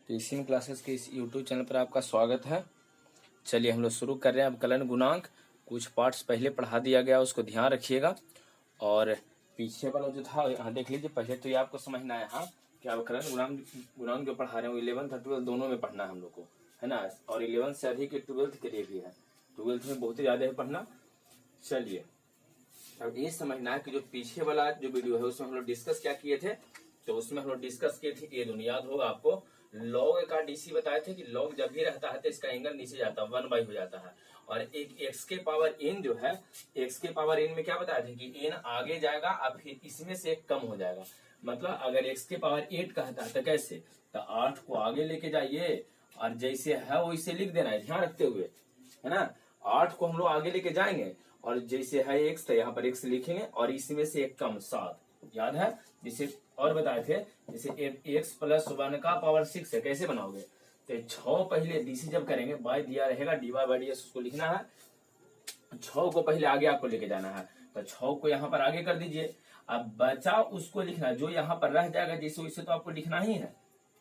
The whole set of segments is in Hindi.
तो इसी में क्लासेस के इस यूट्यूब चैनल पर आपका स्वागत है। चलिए हम लोग शुरू कर रहे हैं। अब कलन गुणांक कुछ पार्ट्स पहले पढ़ा दिया गया, उसको ध्यान रखिएगा। और पीछे वाला जो था यहाँ देख लीजिए। पहले तो ये आपको समझना है यहाँ कि अब कलन गुणांक जो पढ़ा रहे हैं वो 11th और 12th दोनों में पढ़ना है हम लोग को, है ना। और 11th से अधिक 12th के लिए भी है। 12th में बहुत ही ज्यादा है पढ़ना। चलिए अब ये समझना है कि जो पीछे वाला जो वीडियो है उसमें हम लोग डिस्कस क्या किए थे। तो उसमें हम लोग डिस्कस किए थे, ये दुनिया याद होगा आपको, लॉग का डीसी बताए थे कि लॉग जब भी रहता है तो इसका एंगल नीचे जाता है, 1/, हो जाता है। और एक एक्स के पावर एन जो है, एक्स के पावर एन में क्या बताया था कि एन आगे जाएगा और फिर इसमें से एक कम हो जाएगा। मतलब अगर एक्स के पावर 8 कहता है तो कैसे, तो 8 को आगे लेके जाइए और जैसे है वैसे लिख देना है, ध्यान रखते हुए, है ना। 8 को हम लोग आगे लेके जाएंगे और जैसे है एक्स तो यहाँ पर एक्स लिखेंगे और इसमें से एक कम 7, याद है। जिसे और बताए थे, जैसे एक्स प्लस 1 का पावर 6 है, कैसे बनाओगे, तो 6 पहले डीसी जब करेंगे बाय दिया रहेगा dy/ds, उसको लिखना है। 6 को पहले आगे आपको लेके जाना है, तो 6 को यहाँ पर आगे कर दीजिए। अब बचा उसको लिखना, जो यहाँ पर रह जाएगा जैसे वैसे तो आपको लिखना ही है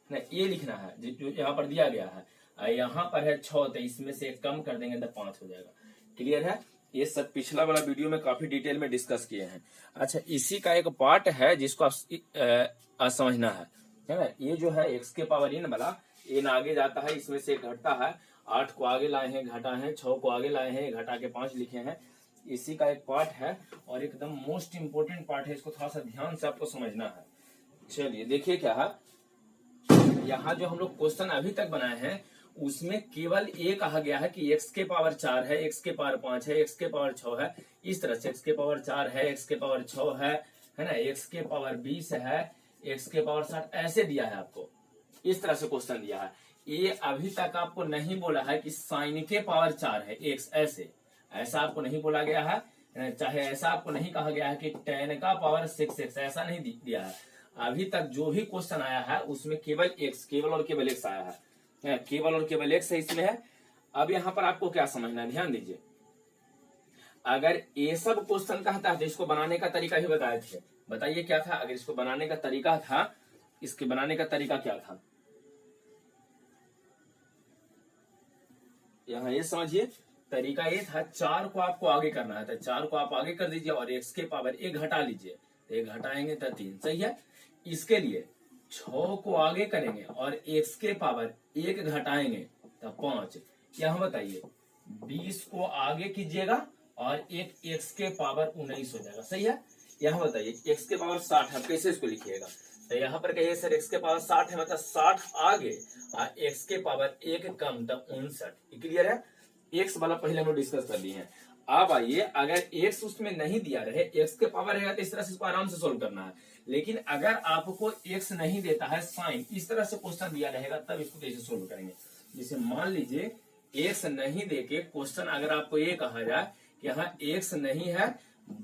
ना, ये लिखना है जो यहाँ पर दिया गया है। यहाँ पर है 6, तो इसमें से एक कम कर देंगे तो 5 हो जाएगा। क्लियर है। ये सब पिछला वाला वीडियो में काफी डिटेल में डिस्कस किए हैं। अच्छा, इसी का एक पार्ट है जिसको आप समझना है ना। ये जो है एक्स के पावर एन वाला, एन आगे जाता है, इसमें से घटता है। 8 को आगे लाए हैं, घटा है, 6 को आगे लाए हैं, घटा के 5 लिखे हैं। इसी का एक पार्ट है और एकदम मोस्ट इंपोर्टेंट पार्ट है, इसको थोड़ा सा ध्यान से आपको समझना है। चलिए देखिए क्या है, यहाँ जो हम लोग क्वेश्चन अभी तक बनाए हैं उसमें केवल ये कहा गया है कि x के पावर 4 है, x के पावर 5 है, x के पावर 6 है। इस तरह से x के पावर 4 है, x के पावर 6 है ना, x के पावर 20 है, x के पावर 60, ऐसे दिया है आपको। इस तरह से क्वेश्चन दिया है। ये अभी तक आपको नहीं बोला है कि साइन के पावर 4 है x, ऐसा आपको नहीं बोला गया है। चाहे ऐसा आपको नहीं कहा गया है कि tan का पावर 6x, ऐसा नहीं दिया है। अभी तक जो भी क्वेश्चन आया है उसमें केवल x, केवल और केवल x आया है, केवल और केवल x इसमें है। अब यहाँ पर आपको क्या समझना है, ध्यान दीजिए। अगर ये सब क्वेश्चन कहता है तो इसको बनाने का तरीका ही बताए थे। बताइए क्या था, अगर इसको बनाने का तरीका था, इसके बनाने का तरीका क्या था, यहाँ ये समझिए। तरीका ये था, 4 को आपको आगे करना है, तो 4 को आप आगे कर दीजिए और x के पावर 1 घटा लीजिए, तो 1 घटाएंगे तो 3, सही है। इसके लिए 6 को आगे करेंगे और x के पावर 1 घटाएंगे तो 5। यहाँ बताइए 20 को आगे कीजिएगा और एक x के पावर 19 हो जाएगा, सही है। यहाँ बताइए x के पावर 60 है, कैसे इसको लिखिएगा, तो यहाँ पर कहिए सर x के पावर 60 है, मतलब 60 आगे और x के पावर 1 कम तो 59। क्लियर है। x वाला पहले हम लोग डिस्कस कर लिए हैं। अब आइए, अगर x उसमें नहीं दिया रहे, x के पावर रहेगा तो इस तरह से इसको आराम से सोल्व करना है। लेकिन अगर आपको x नहीं देता है, साइन इस तरह से क्वेश्चन दिया रहेगा, तब इसको कैसे सोल्व करेंगे। जैसे मान लीजिए x नहीं देके क्वेश्चन अगर आपको ये कहा जाए कि यहाँ x नहीं है,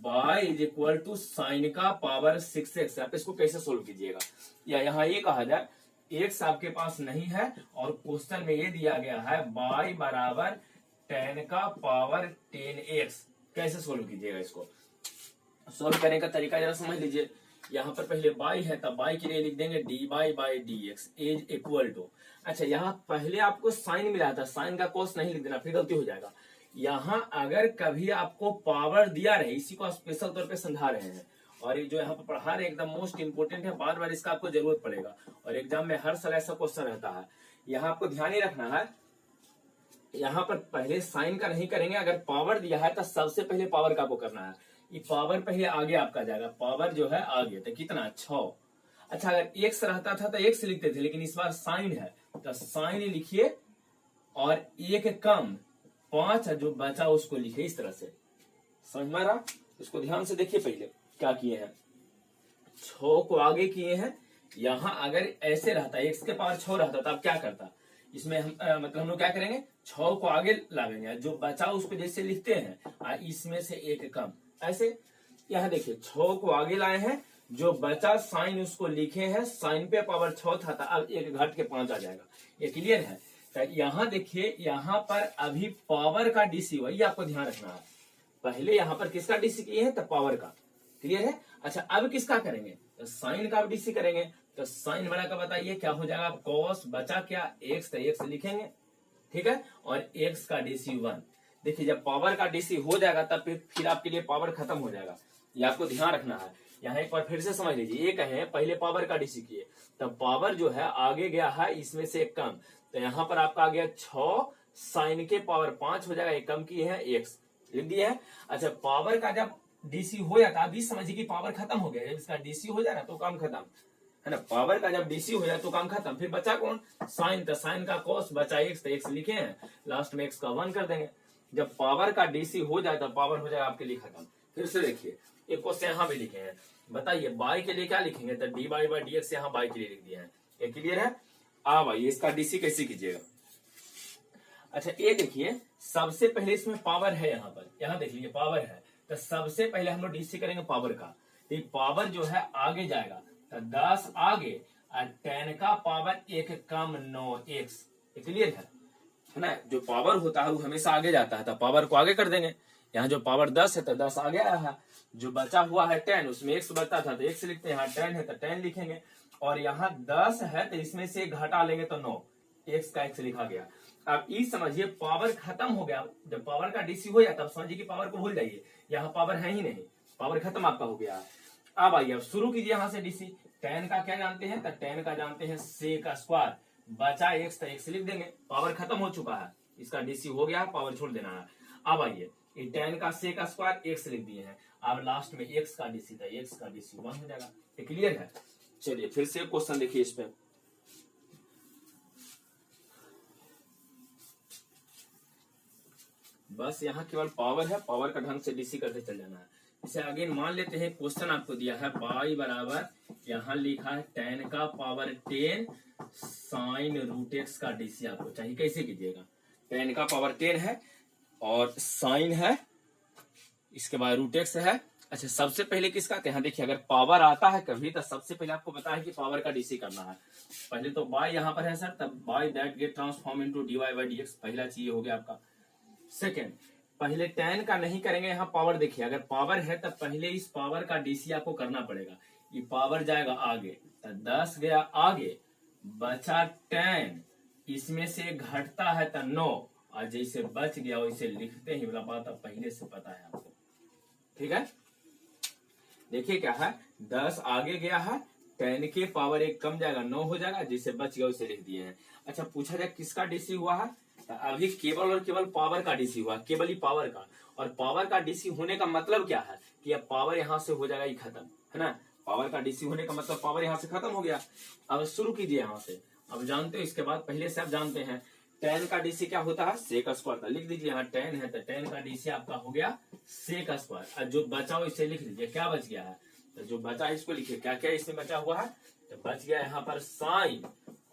y is equal to sine का पावर 6x, आप इसको कैसे सोल्व कीजिएगा। या यहाँ ये कहा जाए x आपके पास नहीं है और क्वेश्चन में ये दिया गया है y बराबर tan का पावर 10x, कैसे सोल्व कीजिएगा। इसको सोल्व करने का तरीका जरा समझ लीजिए। यहाँ पर पहले y है, तब y के लिए लिख देंगे dy/dx इज इक्वल टू। अच्छा, यहाँ पहले आपको साइन मिला था, साइन का कोस नहीं लिख देना, फिर गलती हो जाएगा। यहाँ अगर कभी आपको पावर दिया रहे, इसी को स्पेशल तौर पे समझा रहे हैं और ये जो यहाँ पर पढ़ा रहे हैं एकदम मोस्ट इंपोर्टेंट है, बार बार इसका आपको जरूरत पड़ेगा और एग्जाम में हर साल ऐसा क्वेश्चन रहता है। यहाँ आपको ध्यान ही रखना है, यहाँ पर पहले साइन का नहीं करेंगे। अगर पावर दिया है तो सबसे पहले पावर का आपको करना है। ये पावर पहले आगे आपका जाएगा, पावर जो है आगे, तो कितना 6। अच्छा, अगर x रहता था तो x लिखते थे, लेकिन इस बार साइन है तो साइन लिखिए और 1 कम 5 जो बचा उसको लिखिए, इस तरह से। समझ में आ रहा, इसको ध्यान से देखिए। पहले क्या किए हैं, 6 को आगे किए हैं। यहाँ अगर ऐसे रहता, x के पावर 6 रहता तो आप क्या करता, इसमें मतलब हम लोग क्या करेंगे, 6 को आगे लाएंगे, जो बचा उसको जैसे लिखते हैं, इसमें से 1 कम, ऐसे। यहाँ देखिए 6 को आगे लाए हैं, जो बचा साइन उसको लिखे हैं, साइन पे पावर 6 था, अब 1 घट के 5 आ जाएगा। ये क्लियर है। तो यहाँ देखिए, यहाँ पर अभी पावर का डीसी, वही आपको ध्यान रखना है। पहले यहाँ पर किसका डीसी किए हैं, तो पावर का। क्लियर है। अच्छा, अब किसका करेंगे, तो साइन का आप डीसी करेंगे तो साइन बड़ा का बताइए क्या हो जाएगा, कॉस बचा क्या एक्स, तो एक्स लिखेंगे, ठीक है, और एक्स का डीसी 1। देखिए जब पावर का डीसी हो जाएगा तब फिर आपके लिए पावर खत्म हो जाएगा, ये आपको ध्यान रखना है। यहाँ एक बार फिर से समझ लीजिए, ये कहे पहले पावर का डीसी किए, तब पावर जो है आगे गया है इसमें से एक कम, तो यहाँ पर आपका आ गया 6 साइन के पावर 5 हो जाएगा, एक कम किए हैं एक्स, लिख दिया है। अच्छा पावर का जब डीसी हो जाता है, अभी समझिए कि पावर खत्म हो गया, जब इसका डीसी हो जाए ना तो काम खत्म है ना, पावर का जब डीसी हो जाए तो काम खत्म, फिर बचा कौन, साइन, तो साइन का कॉस बचा एक्स, तो एक्स लिखे हैं, लास्ट में एक्स का 1 कर देंगे। जब पावर का डीसी हो जाए तो पावर हो जाए आपके लिए खत्म। फिर से देखिए एक क्वेश्चन यहाँ भी लिखे हैं, बताइए बाई के लिए क्या लिखेंगे, तो D by by d x यहाँ बाई के लिए लिख दिया है, ये क्लियर है। अब आइए इसका डीसी कैसे कीजिएगा। अच्छा ये देखिए सबसे पहले इसमें पावर है, यहाँ पर यहाँ देख लीजिए पावर है, तो सबसे पहले हम लोग डीसी करेंगे पावर का, तो पावर जो है आगे जाएगा, तो 10 आगे और 10 का पावर 1 कम 9 एक्स, क्लियर है ना। जो पावर होता है वो हमेशा आगे जाता है, तो पावर को आगे कर देंगे। यहाँ जो पावर 10 है तो 10 आगे आया है, जो बचा हुआ है 10 उसमें एक्स बचा था तो एक्स लिखते हैं, यहाँ 10 है तो 10 लिखेंगे, और यहाँ 10 है तो इसमें से घटा लेंगे तो 9, एक्स का एक्स लिखा गया। अब ये समझिए पावर खत्म हो गया, जब पावर का डीसी हो जाता है समझिए कि पावर को भूल जाइए, यहाँ पावर है ही नहीं, पावर खत्म आपका हो गया। अब आइए अब शुरू कीजिए यहाँ से डीसी, 10 का क्या जानते हैं, तो 10 का जानते हैं सेक स्क्वायर, बचा एक्स तो एक्स लिख देंगे, पावर खत्म हो चुका है, इसका डीसी हो गया, पावर छोड़ देना है। अब आइए 10 का सेक स्क्वायर एक्स लिख दिए हैं, अब लास्ट में एक्स का डीसी था, एक्स का डीसी 1 हो जाएगा, ये क्लियर है। चलिए फिर से क्वेश्चन देखिए इस पे, बस यहाँ केवल पावर है, पावर का ढंग से डीसी करते चल जाना है। इसे आगे मान लेते हैं, क्वेश्चन आपको दिया है पाई बराबर यहाँ लिखा है 10 का पावर 10 साइन रूट एक्स का डीसी आपको चाहिए, कैसे कीजिएगा, 10 का पावर 10 है और साइन है, इसके बाद रूट एक्स है। अच्छा सबसे पहले किसका, यहाँ देखिए अगर पावर आता है कभी तो सबसे पहले आपको पता है कि पावर का डीसी करना है, पहले तो बाय यहाँ पर है सर, तब by that get transform into d y by d x, पहला चीज हो गया आपका। सेकेंड पहले 10 का नहीं करेंगे, यहाँ पावर देखिए अगर पावर है तब पहले इस पावर का डीसी आपको करना पड़ेगा, ये पावर जाएगा आगे, तो 10 गया आगे, बचा 10, इसमें से घटता है तो 9, और जैसे बच गया वैसे लिखते ही, वाला बात अब पहले से पता है आपको, ठीक है। देखिए क्या है, 10 आगे गया है, 10 के पावर 1 कम जाएगा 9 हो जाएगा, जैसे बच गया वैसे लिख दिए हैं। अच्छा पूछा जाए किसका डीसी हुआ है, अभी केवल और केवल पावर का डीसी हुआ, केवल ही पावर का, और पावर का डीसी होने का मतलब क्या है कि अब पावर यहाँ से हो जाएगा ये खत्म, है ना, पावर का डीसी होने का मतलब पावर यहाँ से खत्म हो गया। अब शुरू कीजिए यहाँ से, अब जानते हो इसके बाद पहले से आप जानते हैं 10 का डीसी क्या होता है, सेक स्क्वायर, लिख दीजिए यहाँ 10 है तो 10 का डीसी आपका हो गया सेक स्क्वायर, और जो बचा हो इसे लिख लीजिए, क्या बच गया है, तो जो बचा है इसको लिखिए, क्या क्या इसमें बचा हुआ है, तो बच गया यहाँ पर साइन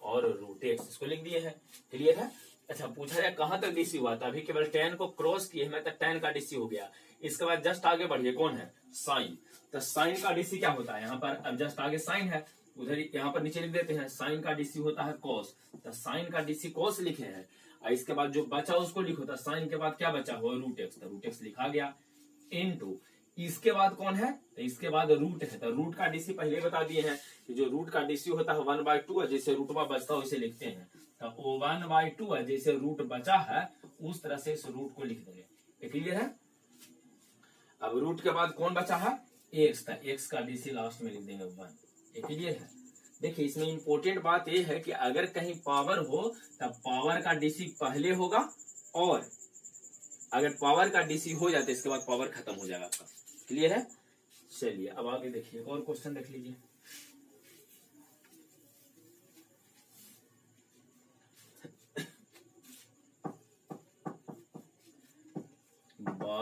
और रूट एक्स, इसको लिख दिए है, क्लियर है। अच्छा पूछा जाए कहां तक डीसी हुआ था, अभी केवल 10 को क्रॉस किए मैं तो 10 का डीसी हो गया, इसके बाद जस्ट आगे बढ़िए कौन है, साइन, तो साइन का डीसी क्या होता है, यहाँ पर अब जस्ट आगे साइन है, उधर यहाँ पर नीचे लिख देते हैं, साइन का डीसी होता है कॉस, तो साइन का डीसी कॉस लिखे हैं, और इसके बाद जो बचा उसको लिखो, तो साइन के बाद क्या बचा हो, रूट एक्स, तो रूट एक्स लिखा गया, इनटू इसके बाद कौन है, तो इसके बाद रूट है, तो रूट का डीसी पहले बता दिए हैं कि जो रूट का डीसी होता है 1/2 है, जैसे रूट बचता है वैसे लिखते हैं, तो 1/2 है, जैसे रूट बचा है उस तरह से इस रूट को लिख देंगे, क्लियर है। अब रूट के बाद कौन बचा है, एक्स था, एक्स का डीसी लास्ट में लिख देंगे 1, क्लियर है। देखिए इसमें इंपॉर्टेंट बात यह है कि अगर कहीं पावर हो तब पावर का डीसी पहले होगा, और अगर पावर का डीसी हो जाता है इसके बाद पावर खत्म हो जाएगा आपका, क्लियर है। चलिए अब आगे देखिए और क्वेश्चन देख लीजिए,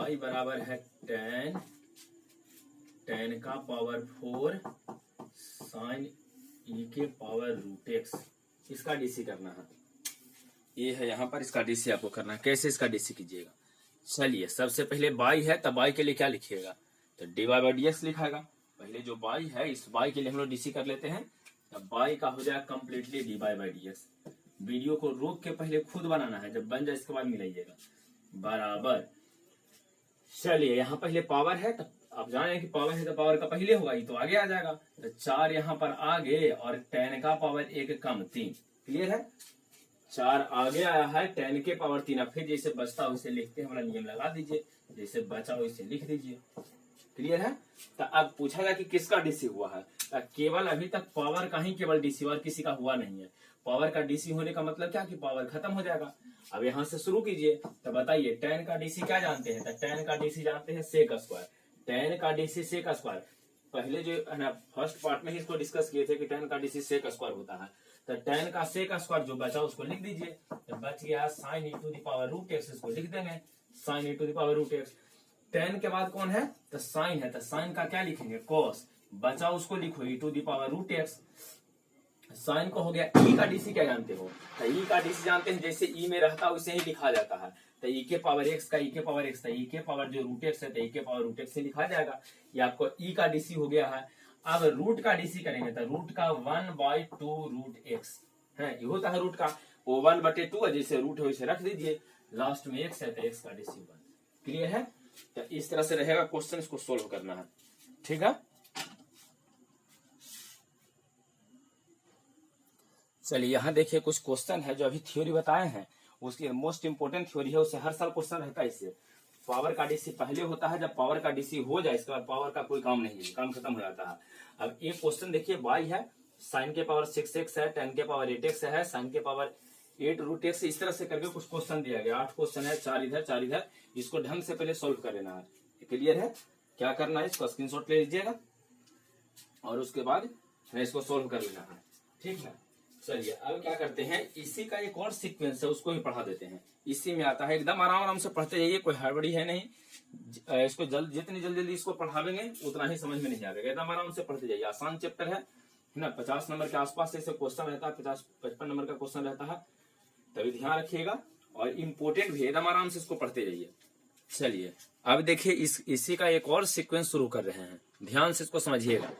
y बराबर है 10 का पावर 4 साइन e के पावर रूट एक्स, इसका डीसी करना है, ये है यहाँ पर, इसका डीसी आपको करना है, कैसे इसका डीसी कीजिएगा। चलिए सबसे पहले बाई है तब बाई के लिए क्या लिखिएगा, तो d y by d x लिखाएगा, पहले जो बाई है इस बाई के लिए हम लोग डीसी कर लेते हैं, तब बाई का हो जाएगा completely d y by d x, video को रोक के पहले खुद बनाना है, जब बन जाए इसके बाद मिलाइएगा, बराबर। चलिए यहाँ पहले पावर है तो आप जाने कि पावर है तो पावर का पहले होगा, ये तो आगे आ जाएगा, तो 4 यहाँ पर आगे और 10 का पावर 1 कम 3। क्लियर है, 4 आगे आया है, 10 के पावर 3। अब फिर जैसे बचता उसे लिखते हैं, वाला नियम लगा दीजिए, जैसे बचा वैसे लिख दीजिए। क्लियर है। तो अब पूछा गया कि किसका डीसी हुआ है, तो केवल अभी तक पावर का ही केवल डीसी, और किसी का हुआ नहीं है। पावर का डीसी होने का मतलब क्या कि पावर खत्म हो जाएगा। अब यहाँ से शुरू कीजिए, तो बताइए 10 का डीसी क्या जानते हैं, तो 10 का डीसी जानते हैं सेक स्क्वायर। 10 का डीसी सेक स्क्वायर, पहले जो है ना फर्स्ट पार्ट में ही इसको डिस्कस किए थे कि 10 का डीसी सेक स्क्वायर होता है। तो 10 का सेक स्क्वायर जो बचा उसको लिख दीजिए, तो बच गया sine e to the power root x, इसको लिख देंगे sine e to the power root x. 10 के बाद कौन है, तो साइन है, तो साइन का क्या लिखेंगे कॉस, बचा उसको लिखो e to the power root x. Sine को हो गया। ई का डीसी क्या जानते हो, तो ई का डीसी जानते हैं, जैसे ई में रहता है उसे ही लिखा जाता है। तो ई के पावर एक्स का ई के पावर एक्स, ई के पावर जो रूट एक्स है तो ई के पावर रूट एक्स से लिखा जाएगा। ये आपको ई का डीसी हो गया है। अब रूट का डीसी करेंगे तो रूट का 1/2 रूट एक्स है, ये होता है रूट का, वो 1/2 है, जैसे रूट है वैसे रख दीजिए, लास्ट में एक्स है तो एक्स का डीसी 1। क्लियर है। तो इस तरह से रहेगा क्वेश्चन, इसको सोल्व करना है। ठीक है, चलिए यहाँ देखिए कुछ क्वेश्चन है जो अभी थ्योरी बताए हैं, उसकी मोस्ट इंपोर्टेंट थ्योरी है, उससे हर साल क्वेश्चन रहता है। इससे पावर का डीसी पहले होता है, जब पावर का डीसी हो जाए इसके बाद पावर का कोई काम नहीं है, काम खत्म हो जाता है। अब एक क्वेश्चन देखिए, y है, साइन के पावर 6x है, 10 के पावर 8x है, साइन के पावर 8 रूट एक्स, इस तरह से करके कुछ क्वेश्चन दिया गया। 8 क्वेश्चन है, 4 इधर 4 इधर, इसको ढंग से पहले सोल्व कर लेना है। क्लियर है, क्या करना है, इसको स्क्रीनशॉट ले लीजिएगा और उसके बाद इसको सोल्व कर लेना है। ठीक है, चलिए अब क्या करते हैं, इसी का एक और सीक्वेंस है उसको भी पढ़ा देते हैं। इसी में आता है, एकदम आराम आराम से पढ़ते जाइए, कोई हड़बड़ी है नहीं। इसको जितनी जल्दी इसको पढ़ावेंगे उतना ही समझ में नहीं आएगा, एकदम आराम से पढ़ते जाइए। आसान चैप्टर है ना, 50 नंबर के आसपास ऐसे क्वेश्चन रहता है, 50-55 नंबर का क्वेश्चन रहता है, तभी ध्यान रखिएगा। और इम्पोर्टेंट भी, एकदम आराम से इसको पढ़ते जाइए। चलिए अब देखिए इसी का एक और सीक्वेंस शुरू कर रहे हैं, ध्यान से इसको समझिएगा।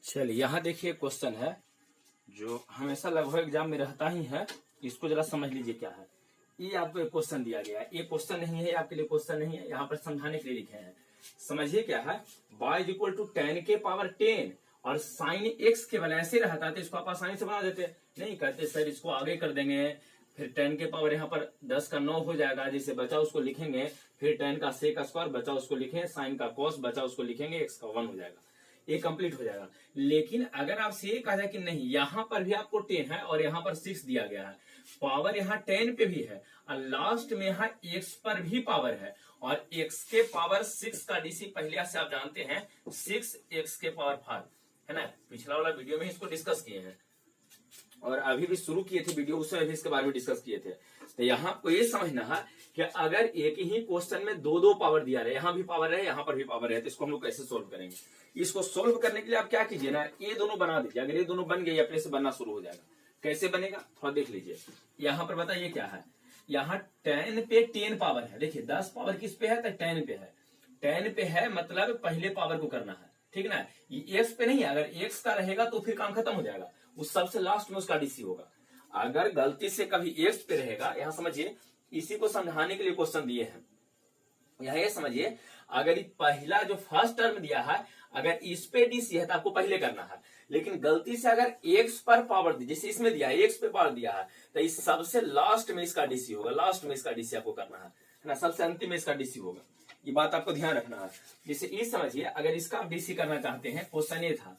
चलिए यहाँ देखिए क्वेश्चन है जो हमेशा लगभग एग्जाम में रहता ही है, इसको जरा समझ लीजिए क्या है। ये आपको एक क्वेश्चन दिया गया है, ये क्वेश्चन नहीं है, आपके लिए क्वेश्चन नहीं है, यहाँ पर समझाने के लिए लिखे हैं। समझिए क्या है, y = 10 के पावर 10 और साइन x केवल ऐसे रहता है तो इसको आप आसानी से बना देते, नहीं कहते सर इसको आगे कर देंगे, फिर 10 के पावर यहाँ पर 10 का 9 हो जाएगा, जिसे बचा उसको लिखेंगे, फिर 10 का सेक स्क्वायर बचा उसको लिखेंगे, साइन का कॉस बचा उसको लिखेंगे, x का 1 हो जाएगा, ये कंप्लीट हो जाएगा। लेकिन अगर आपसे ये कहा जाए कि नहीं, यहाँ पर भी आपको 10 है और यहाँ पर 6 दिया गया है, पावर यहाँ 10 पे भी है और लास्ट में यहाँ x पर भी पावर है, और x के पावर 6 का डीसी पहले से आप जानते हैं 6x के पावर 5 है ना, पिछला वाला वीडियो में इसको डिस्कस किए हैं और अभी भी शुरू किए थे वीडियो, उसमें भी इसके बारे में डिस्कस किए थे। तो यहाँ आपको ये समझना है कि अगर एक ही क्वेश्चन में दो पावर दिया रहे, यहाँ भी पावर है यहाँ पर भी पावर है, तो इसको हम लोग कैसे सोल्व करेंगे। इसको सोल्व करने के लिए आप क्या कीजिए ना, ये दोनों बना दीजिए, अगर ये दोनों बन गए अपने से बनना शुरू हो जाएगा। कैसे बनेगा थोड़ा देख लीजिए। यहाँ पर बताइए क्या है, यहाँ 10 पे 10 पावर है, देखिए 10 पावर किस पे है तो 10 पे है, 10 पे है मतलब पहले पावर को करना है, ठीक ना। ये x पे नहीं है, अगर x का रहेगा तो फिर काम खत्म हो जाएगा, उस सबसे लास्ट में उसका डीसी होगा। अगर गलती से कभी x पे रहेगा, यहाँ समझिए इसी को समझाने के लिए क्वेश्चन दिए हैं। यहाँ ये समझिए, अगर पहला जो फर्स्ट टर्म दिया है अगर इस पे डीसी है तो आपको पहले करना है, लेकिन गलती से अगर x पर पावर दी, जैसे इसमें दिया है x पे पावर दिया है, तो इस सबसे लास्ट में इसका डीसी होगा, लास्ट में इसका डीसी आपको करना है ना, सबसे अंतिम में इसका डीसी होगा। ये बात आपको ध्यान रखना है। जैसे ये समझिए, अगर इसका आप डीसी करना चाहते हैं, क्वेश्चन ये था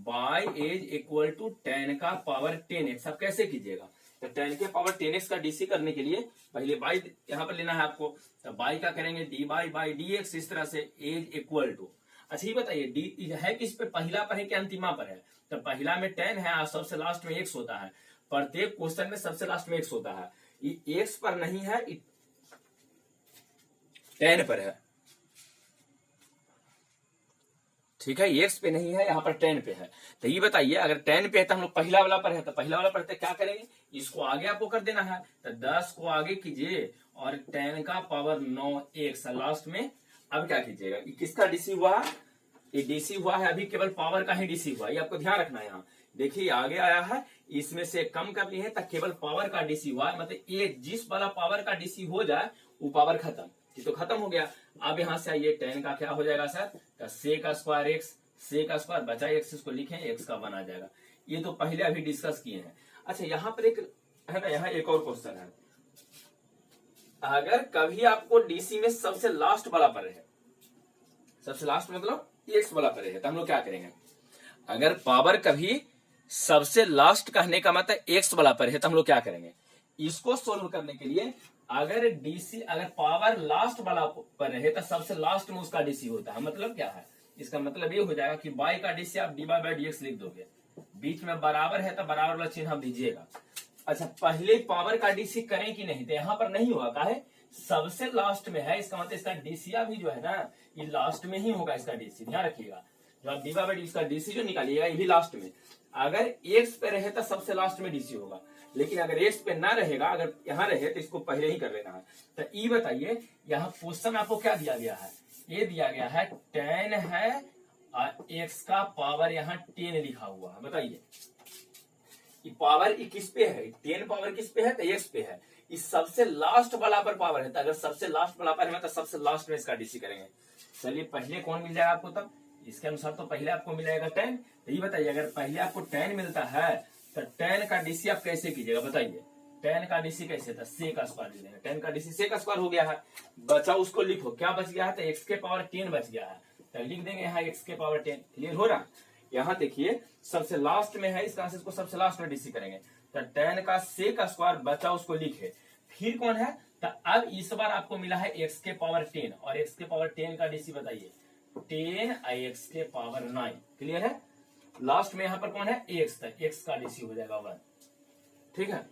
y = 10 का पावर 10x, आप कैसे कीजिएगा, तो 10 के पावर 10x का डीसी करने के लिए पहले y यहाँ पर लेना है आपको, तो y का करेंगे dy/dx, इस तरह से = अच्छा ये बताइए डी है किस पे, पहला पर है कि अंतिमा पर है, तो पहला में 10 है और सबसे लास्ट में x होता है, प्रत्येक क्वेश्चन में सबसे लास्ट में x होता है, ये x पर नहीं है 10 पर है, ठीक है, x पे नहीं है, यहाँ पर 10 पे है। तो ये बताइए अगर 10 पे है तो हम लोग पहला वाला पर है, तो पहला वाला पर क्या करेंगे, इसको आगे आपको कर देना है, तो 10 को आगे कीजिए और 10 का पावर 9x लास्ट में। अब क्या कीजिएगा, किसका डीसी हुआ, ये डीसी हुआ है, अभी केवल पावर का ही डीसी हुआ, ये आपको ध्यान रखना है। यहाँ देखिए आगे आया है, इसमें से कम करनी है तो केवल पावर का डीसी हुआ है, मतलब ये जिस वाला पावर का डीसी हो जाए वो पावर खत्म, ये तो खत्म हो गया। अब यहाँ से आइए tan का क्या हो जाएगा सर, तो sec square x, sec square बचा x, इसको लिखें x का 1 आ जाएगा। ये तो पहले अभी डिस्कस किए हैं। अच्छा यहाँ पर एक है ना, यहाँ एक और क्वेश्चन है, अगर कभी आपको डीसी में सबसे लास्ट वाला पर है, सबसे लास्ट मतलब x वाला पर है, तो हम लोग क्या करेंगे, अगर पावर कभी सबसे लास्ट कहने का मतलब x वाला पर है, तो हम लोग क्या करेंगे, इसको सोल्व करने के लिए अगर डीसी अगर पावर लास्ट वाला पर रहे तो सबसे लास्ट में उसका डीसी होता है। मतलब क्या है, इसका मतलब ये हो जाएगा कि y का डीसी आप dy बाई dx लिख दोगे, बीच में बराबर है तो बराबर वाला चिन्ह आप दीजिएगा। अच्छा पहले पावर का डीसी करें कि नहीं, तो यहाँ पर नहीं होगा, काहे, सबसे लास्ट में है, इसका मतलब इसका डीसीया भी जो है ना ये लास्ट में ही होगा इसका डीसी, ध्यान रखिएगा। जो आप dy बाई dx का डीसी जो निकालिएगा ये भी लास्ट में, अगर x पे रहे तो सबसे लास्ट में डीसी होगा, लेकिन अगर x पे ना रहेगा, अगर यहाँ रहे तो इसको पहले ही कर लेना है। तो ये बताइए यहाँ क्वेश्चन आपको क्या दिया गया है, ये दिया गया है tan है और x का पावर यहाँ 10 लिखा हुआ है। बताइए ये पावर किस पे है, 10 पावर किस पे है, तो x पे है, इस सबसे लास्ट वाला पर पावर है, तो अगर सबसे लास्ट वाला पर है तो सबसे लास्ट में इसका डीसी करेंगे। चलिए पहले कौन मिल जाएगा आपको, तब इसके अनुसार तो पहले आपको मिलेगा 10। तो ये बताइए अगर पहले आपको 10 मिलता है तो 10 का डीसी आप कैसे कीजिएगा, बताइए 10 का डीसी कैसे था, sec स्क्वायर ले लेंगे, 10 का डीसी sec स्क्वायर हो गया है, बचा उसको लिखो, क्या बच गया है, तो x के पावर 10 बच गया है, तो लिख देंगे यहाँ x के पावर 10। क्लियर हो रहा, यहाँ देखिए सबसे लास्ट में है, इसका इसको सबसे लास्ट में डीसी करेंगे, तो 10 का sec स्क्वायर बचा उसको लिखे, फिर कौन है, तो अब इस बार आपको मिला है x के पावर 10 और x के पावर 10 का डीसी बताइए 10 x के पावर 9। क्लियर है, लास्ट में यहाँ पर कौन है x, तक x का डीसी हो जाएगा 1। ठीक है,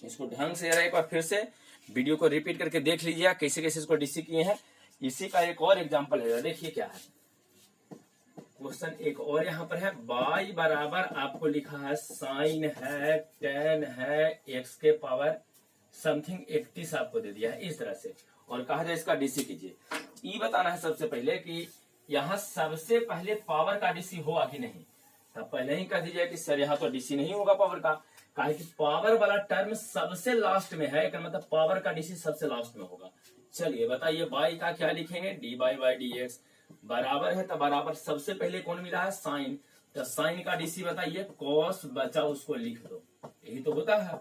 इसको ढंग से एक बार फिर से वीडियो को रिपीट करके देख लीजिए कैसे कैसे इसको डीसी किए हैं। इसी का एक और एग्जांपल है, देखिए क्या है क्वेश्चन, एक और यहाँ पर है, y बराबर आपको लिखा है साइन है, tan है, x के पावर समथिंग 31 आपको दे दिया है इस तरह से, और कहा जाए इसका डीसी कीजिए। ये बताना है सबसे पहले कि यहाँ सबसे पहले पावर का डीसी होगा कि नहीं, तब पहले ही कह दीजिए कि सर यहाँ तो डीसी नहीं होगा पावर का, काहे कि पावर वाला टर्म सबसे लास्ट में है, मतलब पावर का डीसी सबसे लास्ट में होगा। चलिए बताइए y का क्या लिखेंगे, dy बाई dx बराबर है, तो बराबर सबसे पहले कौन मिला है, साइन, तो साइन का डीसी बताइए cos बचा उसको लिख दो, यही तो होता है,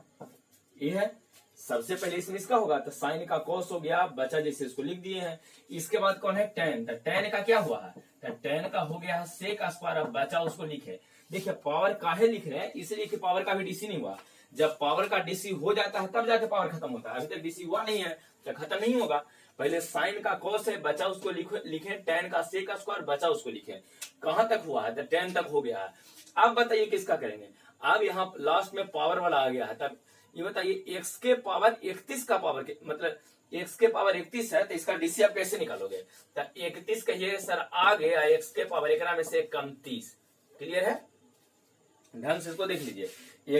ये है सबसे पहले इसमें इसका होगा, तो साइन का cos हो गया, बचा जैसे इसको लिख दिए हैं। इसके बाद कौन है tan, तो tan का क्या हुआ है, तो tan का हो गया है sec स्क्वायर, अब बचा उसको लिखे। देखिए पावर काहे लिख रहे हैं, इसलिए कि पावर का भी डीसी नहीं हुआ, जब पावर का डीसी हो जाता है तब जाके पावर खत्म होता है, अभी तक डीसी हुआ नहीं है तो खत्म नहीं होगा। पहले साइन का cos है, बचा उसको लिखे, tan का sec स्क्वायर बचा उसको लिखे, कहां तक हुआ है, तो tan तक हो गया है। अब बताइए किसका करेंगे, अब यहाँ लास्ट में पावर वाला आ गया है, तब ये बताइए x के पावर 31 का पावर के मतलब x के पावर 31 है, तो इसका डीसी आप कैसे निकालोगे, तो 31 कहिए सर आ गया x के पावर एक में से कम 30। क्लियर है, ढंग से इसको देख लीजिए,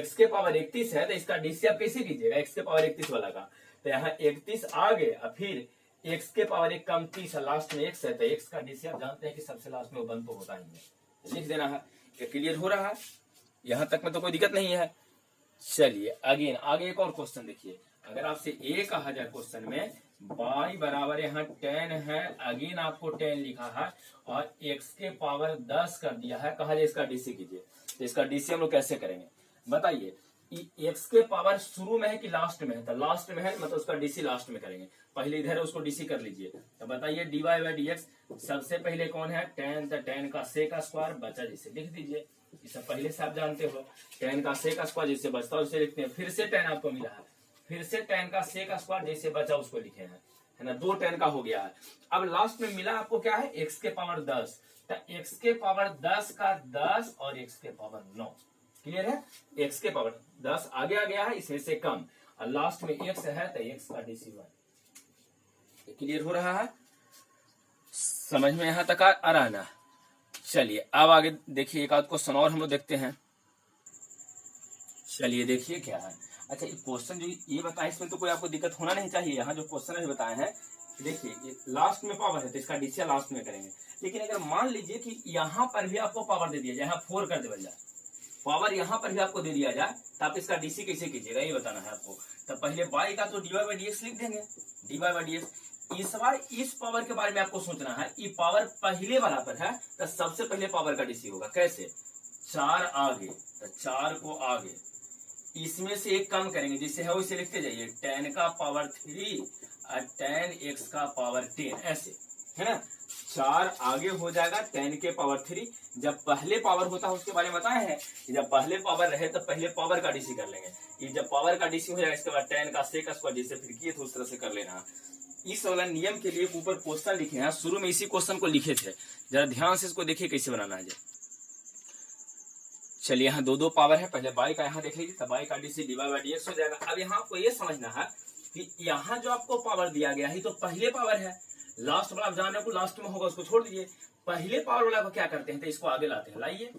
x के पावर 31 है तो इसका डीसी आप कैसे कीजिएगा, x के पावर 31 वाला का, तो यहाँ 31 आ गए, फिर x के पावर एक कम 30 है, लास्ट में x है, तो x का डीसी आप जानते हैं कि सबसे लास्ट में 1 तो होता ही है, लिख देना है। क्लियर हो रहा है, यहाँ तक में तो कोई दिक्कत नहीं है। चलिए अगेन आगे एक और क्वेश्चन देखिए, अगर आपसे ये कहा जाए क्वेश्चन में y बराबर यहाँ 10 है, अगेन आपको 10 लिखा है और x के पावर 10 कर दिया है, कहा जाए इसका डीसी कीजिए, तो इसका डीसी हम लोग कैसे करेंगे बताइए, x के पावर शुरू में है कि लास्ट में है, तो लास्ट में है मतलब उसका डीसी लास्ट में करेंगे, पहले इधर है उसको डीसी कर लीजिए। तो बताइए dy बाई dx सबसे पहले कौन है tan, तो tan का sec स्क्वायर बचा जिसे लिख दीजिए, इसे पहले से आप जानते हो, tan का sec स्क्वायर जिससे बचता है उसे लिखते हैं, फिर से tan आपको मिला है, फिर से tan का sec स्क्वायर जैसे बचा उसको लिखे हैं, है ना, 2 tan का हो गया है। अब लास्ट में मिला आपको क्या है, x के पावर 10, तो x के पावर 10 का 10 और x के पावर 9। क्लियर है, x के पावर 10 आगे आ गया है, इसमें से कम, और लास्ट में x है तो x का डीसी 1। क्लियर हो रहा है, समझ में यहां तक आ रहा है ना। चलिए अब आगे देखिए एक आध क्वेश्चन और हम लोग देखते हैं। चलिए देखिए क्या है, अच्छा ये क्वेश्चन जो ये बताए इसमें तो कोई आपको दिक्कत होना नहीं चाहिए, यहाँ जो क्वेश्चन है बताए हैं देखिए ये लास्ट में पावर है तो इसका डीसी लास्ट में करेंगे, लेकिन अगर मान लीजिए कि यहाँ पर भी आपको पावर दे दिया जाए, यहाँ 4 कर दिया जाए, पावर यहाँ पर भी आपको दे दिया जाए, तो आप इसका डीसी कैसे कीजिएगा ये बताना है आपको। तो पहले y का तो dy बाई dx लिख देंगे, dy बाई dx इस बार इस पावर के बारे में आपको सोचना है। ये पावर पहले वाला पर है तो सबसे पहले पावर का डीसी होगा। कैसे? 4 आगे तो 4 को आगे, इसमें से एक कम करेंगे, जिससे है वैसे लिखते जाइए 10 का पावर 3 और 10x का पावर 10, ऐसे है ना। 4 आगे हो जाएगा 10 के पावर 3। जब पहले पावर होता है उसके बारे में बताए हैं कि जब पहले पावर रहे तो पहले पावर का डीसी कर लेंगे। ये जब पावर का डीसी हो जाएगा इसके बाद 10 का सेक स्क्वायर, जिससे फिर किए थे उस तरह से कर लेना। इस वाला नियम के लिए ऊपर क्वेश्चन लिखे हैं, शुरू में इसी क्वेश्चन को लिखे थे, जरा ध्यान से इसको देखिए कैसे बनाना है। चलिए यहाँ दो पावर है, पहले बाई का यहाँ देख लीजिए, तो बाई का डीसी डिवाइड बाई डीएक्स हो जाएगा। अब यहाँ आपको ये समझना है कि यहाँ जो आपको पावर दिया गया है तो पहले पावर है, लास्ट वाला आप जाने को लास्ट में होगा उसको छोड़ दीजिए। पहले पावर वाला को क्या करते हैं तो इसको आगे लाते हैं, लाइए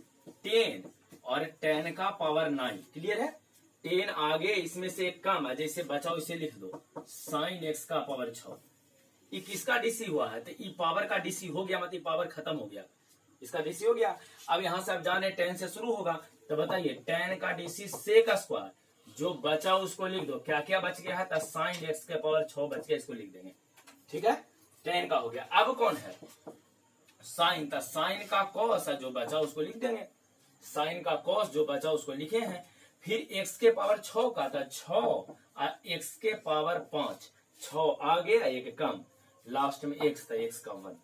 10 और 10 का पावर 9, क्लियर है। 10 आगे, इसमें से एक कम है, जैसे बचाओ इसे लिख दो sin x का पावर 6। ये किसका डीसी हुआ है तो ये पावर का डीसी हो गया, मतलब पावर खत्म हो गया, इसका डीसी हो गया। अब यहां से आप जाने 10 से शुरू होगा तो बताइए 10 का डीसी सेक स्क्वायर, जो बचा उसको लिख दो। क्या क्या बच गया है तो sin x के पावर 6 बच गया, इसको लिख देंगे, ठीक है। 10 का हो गया। अब कौन है साइन, तो साइन का कॉस जो बचा उसको लिख देंगे, साइन का कॉस जो बचा उसको लिखे हैं। फिर x के पावर 6 का था 6 और x के पावर 5, 6 आगे एक कम, लास्ट में x था, x का 1,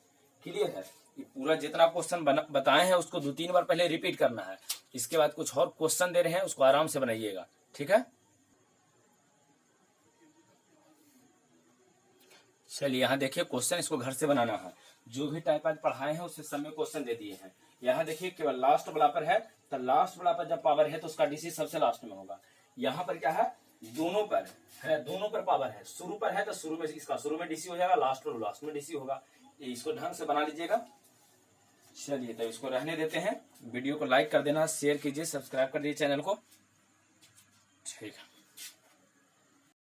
क्लियर है। ये पूरा जितना क्वेश्चन बताए हैं उसको 2-3 बार पहले रिपीट करना है। इसके बाद कुछ और क्वेश्चन दे रहे हैं उसको आराम से बनाइएगा, ठीक है। चलिए यहाँ देखिए क्वेश्चन, इसको घर से बनाना है। जो भी टाइप आज पढ़ाए हैं उससे सब में क्वेश्चन दे दिए हैं। यहाँ देखिए केवल लास्ट वाला पर है तो लास्ट वाला पर जब पावर है तो उसका डीसी सबसे लास्ट में होगा। यहाँ पर क्या है, दोनों पर है, दोनों पर पावर है। शुरू पर है तो शुरू में इसका शुरू में डीसी हो जाएगा, लास्ट पर लास्ट में डीसी होगा। इसको ढंग से बना लीजिएगा। चलिए तो इसको रहने देते हैं। वीडियो को लाइक कर देना, शेयर कीजिए, सब्सक्राइब कर दीजिए चैनल को, ठीक है।